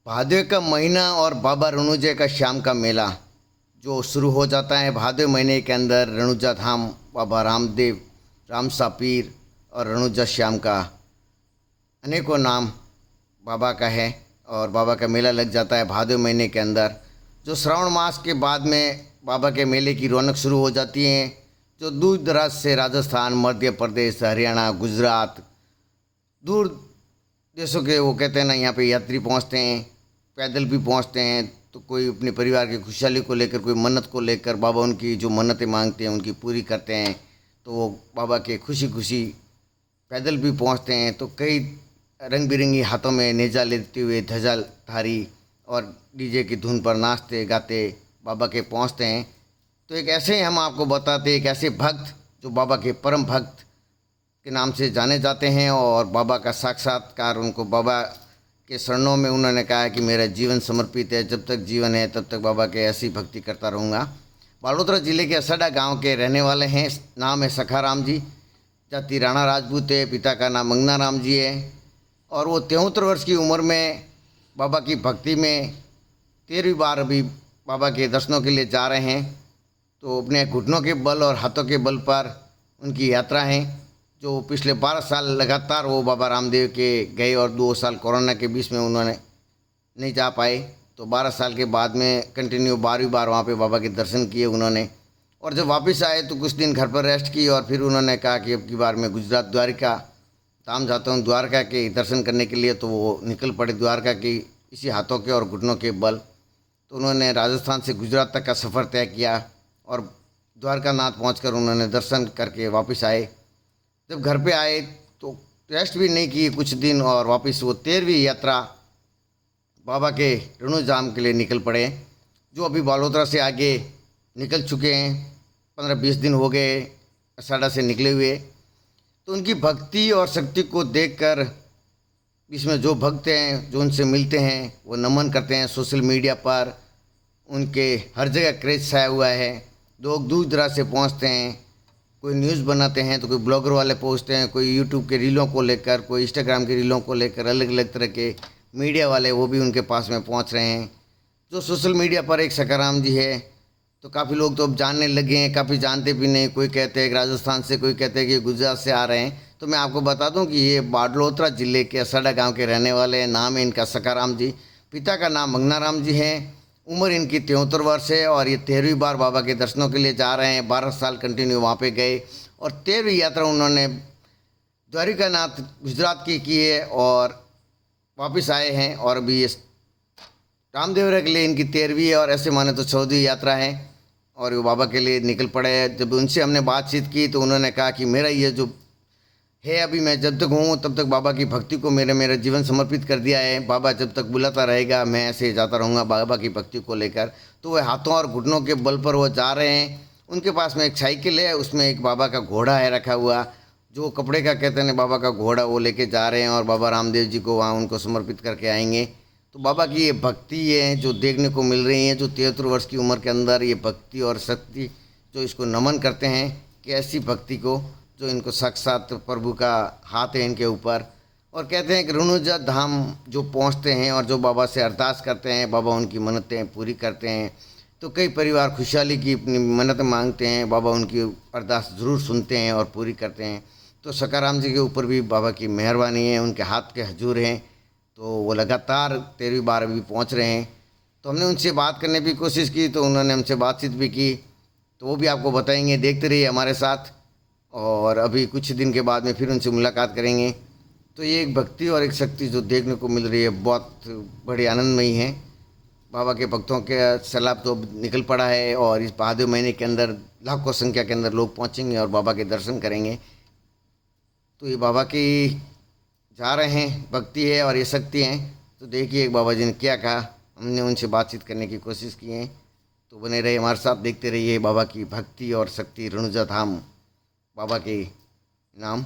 भादवे का महीना और बाबा रनुजा का शाम का मेला जो शुरू हो जाता है भादवे महीने के अंदर। रनुजा धाम बाबा रामदेव, रामसा पीर और रनुजा श्याम का अनेकों नाम बाबा का है। और बाबा का मेला लग जाता है भादवे महीने के अंदर। जो श्रावण मास के बाद में बाबा के मेले की रौनक शुरू हो जाती है। जो दूर दराज से राजस्थान, मध्य प्रदेश, हरियाणा, गुजरात, दूर देशों के वो कहते हैं ना, यहाँ पे यात्री पहुँचते हैं, पैदल भी पहुँचते हैं। तो कोई अपने परिवार की खुशहाली को लेकर, कोई मन्नत को लेकर बाबा उनकी जो मन्नतें मांगते हैं उनकी पूरी करते हैं। तो वो बाबा के खुशी खुशी पैदल भी पहुँचते हैं। तो कई रंग बिरंगी हाथों में नेजा लेते हुए ध्वजाधारी और डीजे की धुन पर नाचते गाते बाबा के पहुँचते हैं। तो एक ऐसे ही हम आपको बताते हैं, एक ऐसे भक्त जो बाबा के परम भक्त के नाम से जाने जाते हैं और बाबा का साक्षात्कार, उनको बाबा के शरणों में उन्होंने कहा है कि मेरा जीवन समर्पित है, जब तक जीवन है तब तक बाबा के ऐसी भक्ति करता रहूँगा। बालोतरा जिले के असड़ा गांव के रहने वाले हैं। नाम है सखाराम जी, जाति राणा राजपूत है, पिता का नाम मंगना राम जी है। और वो 73 वर्ष की उम्र में बाबा की भक्ति में 13वीं बार अभी बाबा के दर्शनों के लिए जा रहे हैं। तो अपने घुटनों के बल और हाथों के बल पर उनकी यात्रा है। जो पिछले 12 साल लगातार वो बाबा रामदेव के गए और 2 साल कोरोना के बीच में उन्होंने नहीं जा पाए। तो 12 साल के बाद में कंटिन्यू 12वीं बार वहाँ पे बाबा के दर्शन किए उन्होंने। और जब वापस आए तो कुछ दिन घर पर रेस्ट की और फिर उन्होंने कहा कि अब की बार मैं गुजरात द्वारका धाम जाता हूँ, द्वारका के दर्शन करने के लिए। तो वो निकल पड़े द्वारका की इसी हाथों के और घुटनों के बल। तो उन्होंने राजस्थान से गुजरात तक का सफ़र तय किया और द्वारका नाथ पहुँच उन्होंने दर्शन करके वापस आए। जब घर पे आए तो रेस्ट भी नहीं किए कुछ दिन और वापस वो 13वीं यात्रा बाबा के रनुजाम के लिए निकल पड़े, जो अभी बालोतरा से आगे निकल चुके हैं। 15-20 दिन हो गए अषाढ़ा से निकले हुए। तो उनकी भक्ति और शक्ति को देखकर इसमें जो भक्त हैं, जो उनसे मिलते हैं, वो नमन करते हैं। सोशल मीडिया पर उनके हर जगह क्रेज छाया हुआ है। लोग दूर दराज से पहुँचते हैं, कोई न्यूज़ बनाते हैं तो कोई ब्लॉगर वाले पहुँचते हैं, कोई यूट्यूब के रीलों को लेकर, कोई इंस्टाग्राम के रीलों को लेकर, अलग अलग तरह के मीडिया वाले वो भी उनके पास में पहुँच रहे हैं। जो सोशल मीडिया पर एक सखाराम जी है तो काफ़ी लोग तो अब जानने लगे हैं, काफ़ी जानते भी नहीं। कोई कहते हैं राजस्थान से, कोई कहते हैं कि गुजरात से आ रहे हैं। तो मैं आपको बता दूं कि ये बालोतरा ज़िले के असड़ा गांव के रहने वाले हैं। नाम है इनका सखाराम जी, पिता का नाम मंगना राम जी है। उम्र इनकी 73 वर्ष है और ये 13वीं बार बाबा के दर्शनों के लिए जा रहे हैं। 12 साल कंटिन्यू वहाँ पे गए और 13वीं यात्रा उन्होंने द्वारिका नाथ गुजरात की है और वापस आए हैं। और अभी ये रामदेवरा के लिए इनकी 13वीं है और ऐसे माने तो 14वीं यात्रा है और वो बाबा के लिए निकल पड़े। जब उनसे हमने बातचीत की तो उन्होंने कहा कि मेरा ये जो है, अभी मैं जब तक हूँ तब तक बाबा की भक्ति को मेरा जीवन समर्पित कर दिया है। बाबा जब तक बुलाता रहेगा मैं ऐसे जाता रहूँगा बाबा की भक्ति को लेकर। तो वह हाथों और घुटनों के बल पर वो जा रहे हैं। उनके पास में एक साइकिल है, उसमें एक बाबा का घोड़ा है रखा हुआ, जो कपड़े का कहते हैं बाबा का घोड़ा, वो लेके जा रहे हैं और बाबा रामदेव जी को वहाँ उनको समर्पित करके आएंगे। तो बाबा की ये भक्ति है जो देखने को मिल रही है। जो 73 वर्ष की उम्र के अंदर ये भक्ति और शक्ति, जो इसको नमन करते हैं कि ऐसी भक्ति को, जो इनको साक्षात प्रभु का हाथ है इनके ऊपर। और कहते हैं कि रनुजा धाम जो पहुंचते हैं और जो बाबा से अरदास करते हैं, बाबा उनकी मन्नतें पूरी करते हैं। तो कई परिवार खुशहाली की अपनी मन्नत मांगते हैं, बाबा उनकी अरदास ज़रूर सुनते हैं और पूरी करते हैं। तो सखाराम जी के ऊपर भी बाबा की मेहरबानी है, उनके हाथ के हजूर हैं। तो वो लगातार 13वीं बार अभी पहुँच रहे हैं। तो हमने उनसे बात करने की कोशिश की तो उन्होंने हमसे बातचीत भी की, तो वो भी आपको बताएंगे। देखते रहिए हमारे साथ और अभी कुछ दिन के बाद में फिर उनसे मुलाकात करेंगे। तो ये एक भक्ति और एक शक्ति जो देखने को मिल रही है, बहुत बड़ी आनंदमयी है। बाबा के भक्तों के सैलाब तो निकल पड़ा है और इस भादवे महीने के अंदर लाखों संख्या के अंदर लोग पहुँचेंगे और बाबा के दर्शन करेंगे। तो ये बाबा की जा रहे हैं भक्ति है और ये शक्ति है। तो देखिए बाबा जी ने क्या कहा, हमने उनसे बातचीत करने की कोशिश की है। तो बने रहे हमारे साथ, देखते रहिए बाबा की भक्ति और शक्ति, रनुजा धाम बाबा के नाम।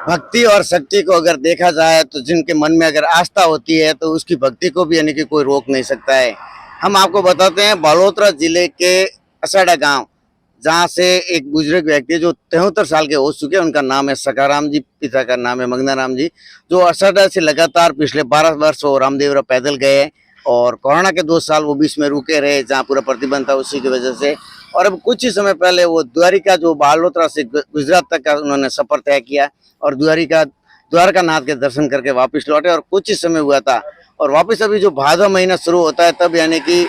भक्ति और शक्ति को अगर देखा जाए तो जिनके मन में अगर आस्था होती है तो उसकी भक्ति को भी यानी कि कोई रोक नहीं सकता है। हम आपको बताते हैं बालोतरा जिले के असड़ा गांव, जहाँ से एक बुजुर्ग व्यक्ति जो 73 साल के हो चुके हैं, उनका नाम है सखाराम जी, पिता का नाम है मंगनाराम जी, जो 68 से लगातार पिछले 12 वर्ष वो रामदेवरा पैदल गए और कोरोना के 2 साल वो बीच में रुके रहे, जहाँ पूरा प्रतिबंध था उसी की वजह से। और अब कुछ ही समय पहले वो द्वारिका जो बालोतरा से गुजरात तक का उन्होंने सफर तय किया और द्वारका नाथ के दर्शन करके वापस लौटे और कुछ ही समय हुआ था। और वापस अभी जो भादो महीना शुरू होता है तब यानी कि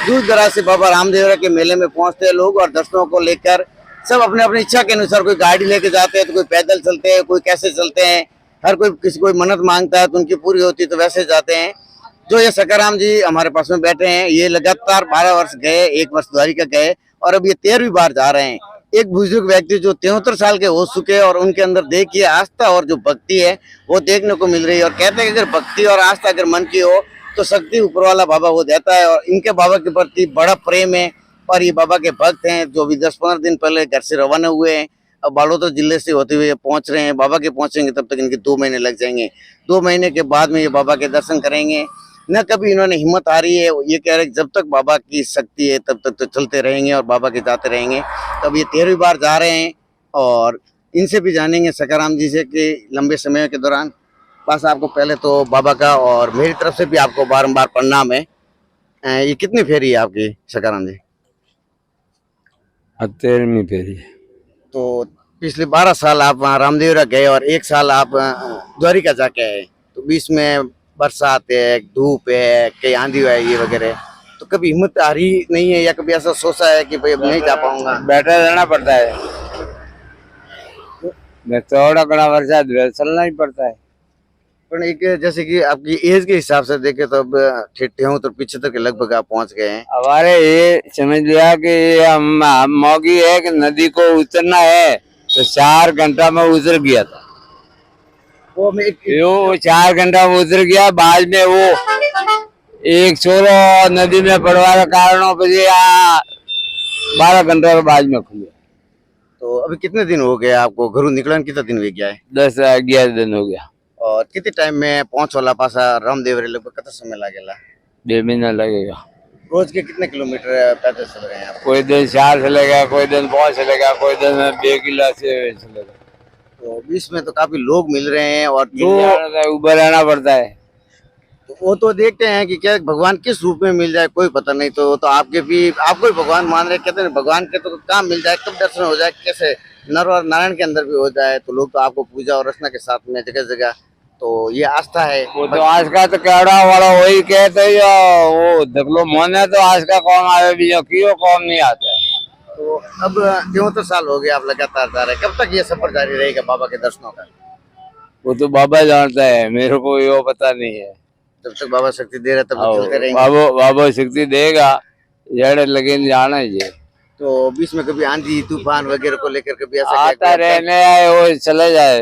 दूर दराज से बाबा रामदेवरा के मेले में पहुंचते हैं लोग और दर्शनों को लेकर सब अपने अपनी इच्छा के अनुसार, कोई गाड़ी लेके जाते हैं तो कोई पैदल चलते हैं, कोई कैसे चलते हैं, हर कोई किसी कोई मन्नत मांगता है तो उनकी पूरी होती है तो वैसे जाते हैं। जो ये सखाराम जी हमारे पास में बैठे हैं, ये लगातार 12 वर्ष गए, 1 वर्ष द्वारिका गए और अब ये 13वीं बार जा रहे हैं। एक बुजुर्ग व्यक्ति जो 73 साल के हो चुके हैं और उनके अंदर देखिए आस्था और जो भक्ति है वो देखने को मिल रही है। और कहते हैं कि अगर भक्ति और आस्था अगर मन की हो तो शक्ति ऊपर वाला बाबा वो देता है और इनके बाबा के प्रति बड़ा प्रेम है। और ये बाबा के भक्त हैं जो भी 10-15 दिन पहले घर से रवाना हुए हैं, अब बालोतर जिले से होते हुए पहुंच रहे हैं। बाबा के पहुंचेंगे तब तक इनके 2 महीने लग जाएंगे। 2 महीने के बाद में ये बाबा के दर्शन करेंगे। न कभी इन्होंने हिम्मत हारी है, ये कह रहे जब तक बाबा की शक्ति है तब तक तो चलते रहेंगे और बाबा के जाते रहेंगे। तब ये 13वीं बार जा रहे हैं और इनसे भी जानेंगे सखाराम जी से कि लंबे समय के दौरान। बस आपको पहले तो बाबा का और मेरी तरफ से भी आपको बारंबार प्रणाम है। ये कितनी फेरी है आपकी सखाराम जी? 13वीं फेरी। तो पिछले 12 साल आप वहाँ रामदेवरा गए और 1 साल आप द्वारिका जाके आए, तो बीच में बरसात है, धूप है, कहीं आंधी है ये वगैरह, तो कभी हिम्मत हारी नहीं है या कभी ऐसा सोचा है कि भाई अब नहीं जा पाऊंगा? बैठा रहना पड़ता है, थोड़ा घना बरसात चलना ही पड़ता है। पर एक जैसे कि आपकी एज के हिसाब से देखे तो अब 73 के लगभग आप पहुंच गए हैं। हमारे ये समझ लिया कि हम मौकी है कि नदी को उतरना है तो 4 घंटा में उतर गया था। वो 4 घंटा में उतर गया। बाद में वो एक छोरो नदी में पड़वा कारणों पर 12 घंटा के बाद में खुले। तो अभी कितने दिन हो गए आपको घरों निकलन? कितना दिन हो गया है? 10-11 दिन हो गया। और कितने टाइम में पहुंच वाला पासा रामदेवरे लगभग कितना समय लगेगा? 2 महीना लगेगा। रोज के कितने किलोमीटर पैदल चल रहे हैं आप? कोई दिन 4 चलेगा, कोई दिन 5 चलेगा, कोई दिन 2 किलो से चलेगा। तो बीच में तो काफी लोग मिल रहे हैं और जो ऊपर रहना पड़ता है। तो वो तो देखते हैं कि क्या भगवान किस रूप में मिल जाए कोई पता नहीं। तो आपके भी आपको ही भगवान मान रहे, कहते हैं भगवान के तो काम मिल जाए, कब दर्शन हो जाए, कैसे नर और नारायण के अंदर भी हो जाए। तो लोग तो आपको पूजा और अर्चना के साथ में जगह जगह, तो ये आस्था है। वो तो आज का तो कैड़ा वाला वही कहते हैं, वो देख लो मन है तो आज का कौन आवे भी जो क्यों कौन नहीं आता है। तो अब 73 साल हो गए आप लगातार जा रहे हैं, कब तक ये सफर जारी रहेगा बाबा के दर्शनों का? वो तो बाबा जानता है, मेरे को ये पता नहीं है। जब तक बाबा शक्ति दे रहे तब तक चलते रहेंगे। बाबा शक्ति देगा, जड़ लेकिन जाना ही है। तो बीच में कभी आंधी तूफान वगैरह को लेकर कभी ऐसा आता रहने आए वो चले जाए।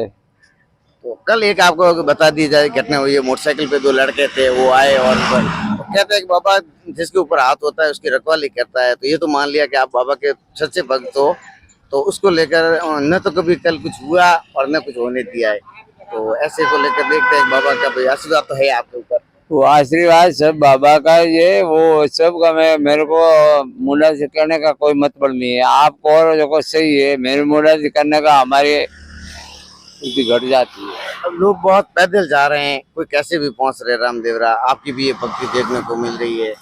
तो कल एक आपको बता दी जाए घटना हुई है, मोटरसाइकिल पे 2 लड़के थे, वो आए और तो कहते हैं कि बाबा जिसके ऊपर हाथ होता है उसकी रखवाली करता है। तो ये तो मान लिया कि आप बाबा के सच्चे भक्त हो, तो उसको लेकर न तो कभी कल कुछ हुआ और न कुछ होने दिया है। तो ऐसे को लेकर देखते हैं बाबा का भाई आशीर्वाद तो है आपके ऊपर। वो आशीर्वाद सब बाबा का, ये वो सब का मेरे को मुंडा से करने का कोई मतलब नहीं है। आपको और जो सही है, मेरे मुंडा से करने का हमारी घट जाती है। अब लोग बहुत पैदल जा रहे हैं, कोई कैसे भी पहुंच रहे रामदेवरा। आपकी भी ये भक्ति देखने को मिल रही है,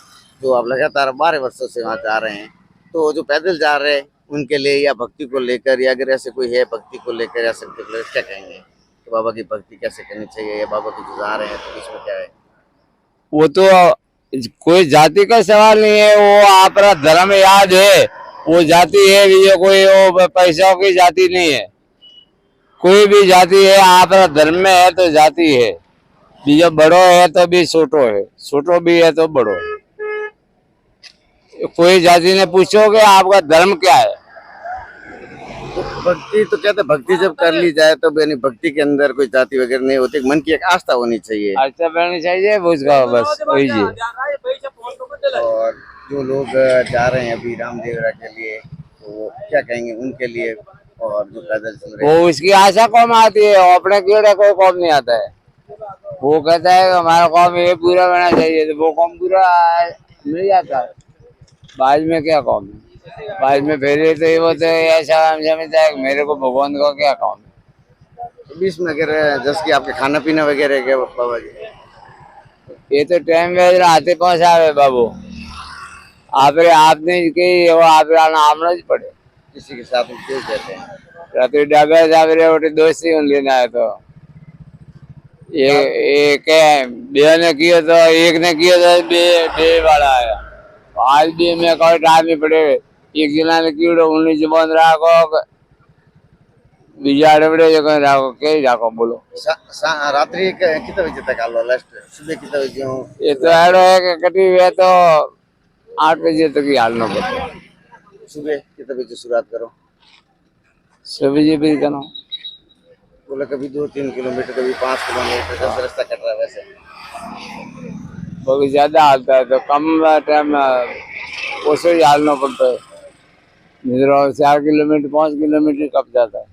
जो आप लगातार 12 वर्षों से वहाँ जा रहे हैं। तो जो पैदल जा रहे हैं उनके लिए या भक्ति को लेकर, या अगर ऐसे कोई है भक्ति को लेकर या शक्ति को लेकर, क्या कहेंगे तो बाबा की भक्ति कैसे करनी चाहिए, या बाबा की जो जा रहे हैं तो इसमें क्या है? वो तो कोई जाति का सवाल नहीं है, वो आपका धर्म याद है, वो जाति है भी, कोई वो पैसों की जाति नहीं है। कोई भी जाति है, आपका धर्म में है तो जाति है भी, जो बड़ो है तो भी छोटो है, छोटो भी है तो बड़ो है। कोई जाति ने पूछोगे आपका धर्म क्या है? तो भक्ति तो कहते हैं भक्ति जब कर ली जाए तो यानी भक्ति के अंदर कोई जाति वगैरह नहीं होती, मन की एक आस्था होनी चाहिए। आस्था बननी चाहिए उसका, बस वही जी। और जो लोग जा रहे हैं अभी रामदेवरा के लिए, तो क्या कहेंगे उनके लिए? और जो पैदल चल रहे हैं वो उसकी आशा कौन आती है, अपने कीड़े कोई कौम नहीं आता है। वो कहता है हमारा कौम ये पूरा होना चाहिए, तो वो कौम पूरा मिल जाता है। बाद में क्या कौम है? बाद में फेरे तो वो तो ऐसा समझता है कि मेरे को भगवान का क्या काम है। तो बीच में अगर जैसे कि आपके खाना पीना वगैरह क्या बाबा जी? ये तो टाइम वेज आते पहुंचावे बाबू आपने की वो आप नाम જ પડે किसी के साथ में क्यों कहते हैं? रात्रि डाबे जावे ओटी दोस्ती होंगी ना तो ये एक बे ने किया तो एक ने किया तो बे बे वाला आया आज भी मैं कोई टाइम नहीं पड़े एक जना ने कीड़ो उन्हें जबान राखो बीजा अड़बड़े जो कहीं राखो कहीं राखो बोलो रात्रि कितने बजे तक आलो लास्ट सुबह कितने बजे हूँ? ये तो ऐडो है कि कटी हुए तो 8 बजे तक ही हालना पड़ता सुबह कितने बजे शुरुआत करो? 6 बजे भी करो बोला कभी 2-3 किलोमीटर कभी 5 किलोमीटर जैसे रास्ता कट रहा है वैसे। बहुत ज्यादा हालता है तो कम टाइम उससे ही हालना पड़ता है इधर 4 किलोमीटर 5 किलोमीटर कब जाता है।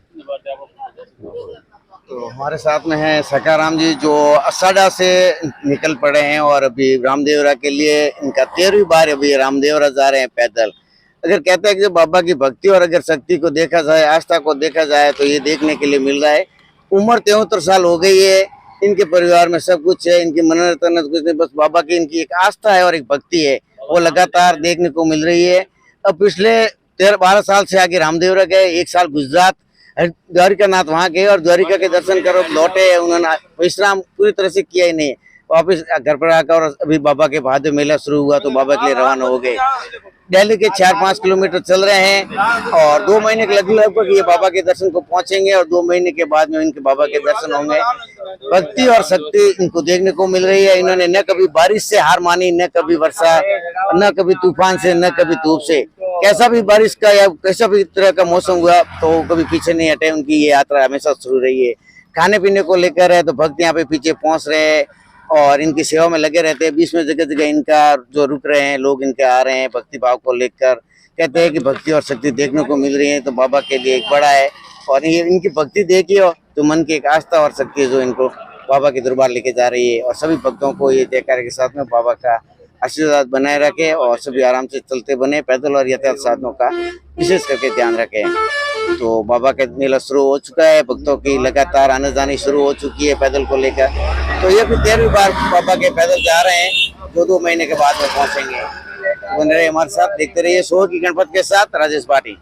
तो हमारे साथ में है सकाराम जी जो असाडा से निकल पड़े हैं और अभी रामदेवरा के लिए इनका 13वीं बार अभी रामदेवरा जा रहे हैं पैदल। अगर कहते हैं कि जब बाबा की भक्ति और अगर शक्ति को देखा जाए आस्था को देखा जाए तो ये देखने के लिए मिल रहा है। उम्र 73 साल हो गई है, इनके परिवार में सब कुछ है, इनकी मनोरथ कुछ नहीं, बस बाबा की इनकी एक आस्था है और एक भक्ति है वो लगातार देखने को मिल रही है। अब पिछले 13-12 साल से आगे रामदेवरा गए, 1 साल गुजरात द्वारिका नाथ वहाँ गए और द्वारिका के दर्शन करो लौटे, उन्होंने विश्राम पूरी तरह से किया ही नहीं, वापिस घर पर आकर और अभी बाबा के भादो मेला शुरू हुआ तो बाबा के लिए रवाना हो गए। दिल्ली के 4-5 किलोमीटर चल रहे हैं और 2 महीने के लगभग ये बाबा के दर्शन को पहुंचेंगे और 2 महीने के बाद में इनके बाबा के दर्शन होंगे। भक्ति और शक्ति इनको देखने को मिल रही है। इन्होंने न कभी बारिश से हार मानी, न कभी वर्षा, न कभी तूफान से, न कभी धूप से, कैसा भी बारिश का या कैसा भी तरह का मौसम हुआ तो कभी पीछे नहीं हटे। उनकी ये यात्रा हमेशा शुरू रही है। खाने पीने को लेकर है तो भक्त यहाँ पे पीछे पहुंच रहे हैं और इनकी सेवा में लगे रहते हैं। बीच में जगह जगह इनका जो रुक रहे हैं लोग, इनके आ रहे हैं भक्ति भाव को लेकर। कहते हैं कि भक्ति और शक्ति देखने को मिल रही है तो बाबा के लिए एक बड़ा है और ये इनकी भक्ति देखिए तो मन की एक आस्था और शक्ति है जो इनको बाबा के दरबार लेके जा रही है। और सभी भक्तों को ये जयकारे के साथ में बाबा का आशीर्वाद बनाए रखे और सभी आराम से चलते बने, पैदल और यातायात साधनों का विशेष करके ध्यान रखें। तो बाबा का मेला शुरू हो चुका है, भक्तों की लगातार आने जानी शुरू हो चुकी है पैदल को लेकर। तो ये भी 13वीं बार बाबा के पैदल जा रहे हैं, 2-2 महीने के बाद में पहुंचेंगे। बन रहे हमारे साथ, देखते रहिए शो की गणपत के साथ राजेश पाटी।